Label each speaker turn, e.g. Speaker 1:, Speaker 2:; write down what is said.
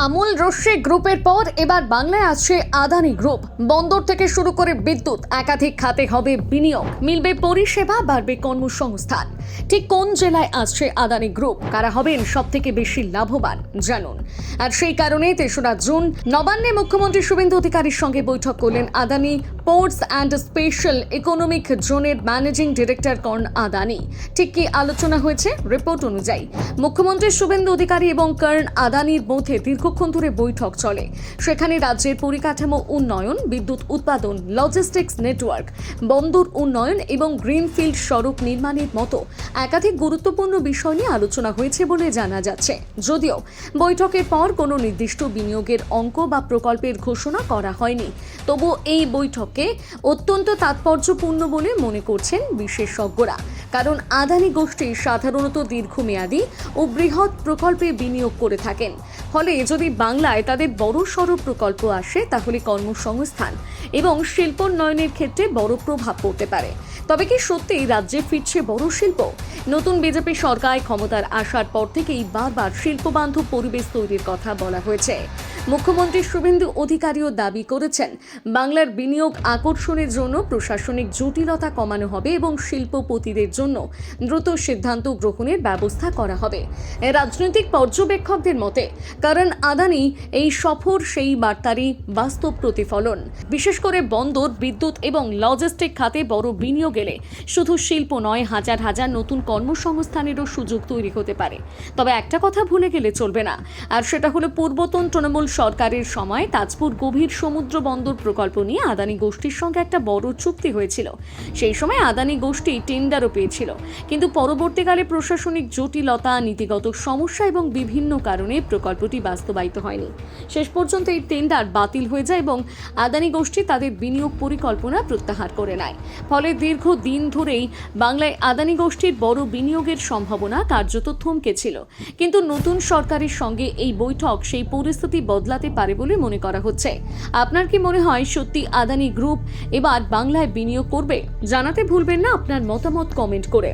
Speaker 1: আমুল রশ্মি গ্রুপের পর এবার বাংলায় আসছে আদানি গ্রুপ। বন্দর থেকে শুরু করে বিদ্যুৎ, একাধিক খাতে হবে বিনিয়োগ, মিলবে পরিষেবা, বাড়বে কর্মসংস্থান। ঠিক কোন জেলায় আসছে আদানি গ্রুপ, কারা হবেন সব থেকে বেশি লাভবান জানুন। আর সেই কারণে 3রা জুন নবান্নে মুখ্যমন্ত্রী শুভেন্দু অধিকারীর সঙ্গে বৈঠক করলেন Adani ports and special economic জোনের ম্যানেজিং ডিরেক্টর কর্ণ আদানি। ঠিক কি আলোচনা হয়েছে? রিপোর্ট অনুযায়ী মুখ্যমন্ত্রী শুভেন্দু অধিকারী এবং কর্ণ আদানির মধ্যে দীর্ঘক্ষণ ধরে বৈঠক চলে। সেখানে রাজ্যের পরিকাঠামো উন্নয়ন, বিদ্যুৎ উৎপাদন, লজিস্টিক্স নেটওয়ার্ক, বন্দর উন্নয়ন এবং গ্রিনফিল্ড সড়ক নির্মাণের মতো একাধিক গুরুত্বপূর্ণ বিষয় নিয়ে আলোচনা হয়েছে বলে জানা যাচ্ছে। যদিও বৈঠকের পর কোনো নির্দিষ্ট বিনিয়োগের অঙ্ক বা প্রকল্পের ঘোষণা করা হয়নি, তবু এই বৈঠককে অত্যন্ত তাৎপর্যপূর্ণ বলে মনে করছেন বিশেষজ্ঞরা। কারণ আদানি গোষ্ঠী সাধারণত দীর্ঘমেয়াদী ও বৃহৎ প্রকল্পে বিনিয়োগ করে থাকেন। ফলে যদি বাংলায় তাদের বড়সড় প্রকল্প আসে, তাহলে কর্মসংস্থান এবং শিল্পোন্নয়নের ক্ষেত্রে বড় প্রভাব পড়তে পারে। তবে কি সত্যিই রাজ্যে ফিরছে বড় শিল্প? নতুন বিজেপি সরকার ক্ষমতার আসার পর থেকেই বারবার শিল্পবান্ধব পরিবেশ তৈরির কথা বলা হয়েছে। মুখ্যমন্ত্রী শুভেন্দু অধিকারীও দাবি করেছেন, বাংলার বিনিয়োগ আকর্ষণের জন্য প্রশাসনিক জটিলতা কমানো হবে এবং শিল্পপতিদের জন্য দ্রুত সিদ্ধান্ত গ্রহণের ব্যবস্থা করা হবে। রাজনৈতিক পর্যবেক্ষকদের মতে কারণ আদানি এই সফর সেই বার্তারই বাস্তব প্রতিফলন। বিশেষ করে বন্দর, বিদ্যুৎ এবং লজিস্টিক খাতে বড় বিনিয়োগ এলে শুধু শিল্প নয়, হাজার হাজার নতুন কর্মসংস্থানেরও সুযোগ তৈরি হতে পারে। তবে একটা কথা ভুলে গেলে চলবে না, আর সেটা হলো পূর্বতন তৃণমূল সরকারের সময় তাজপুর গভীর সমুদ্র বন্দর প্রকল্প নিয়ে আদানি গোষ্ঠীর সঙ্গে একটা বড় চুক্তি হয়েছিল। সেই সময় আদানি গোষ্ঠী টেন্ডারও পেয়েছিল, কিন্তু পরবর্তীকালে প্রশাসনিক জটিলতা, নীতিগত সমস্যা এবং বিভিন্ন কারণে প্রকল্পটি বাস্তবায়িত হয়নি। শেষ পর্যন্ত এই টেন্ডার বাতিল হয়ে যায় এবং আদানি গোষ্ঠী তাদের বিনিয়োগ পরিকল্পনা প্রত্যাহার করে নেয়। ফলে দীর্ঘদিন ধরেই বাংলায় আদানি গোষ্ঠীর বড় বিনিয়োগের সম্ভাবনা কার্যত থমকে ছিল। কিন্তু নতুন সরকারের সঙ্গে এই বৈঠক সেই পরিস্থিতি বদলাতে পারে বলে মনে করা হচ্ছে। আপনার কি মনে হয় সত্যি আদানি গ্রুপ এবার বাংলায় বিনিয়োগ করবে? জানাতে ভুলবেন না আপনার মতামত কমেন্ট করে।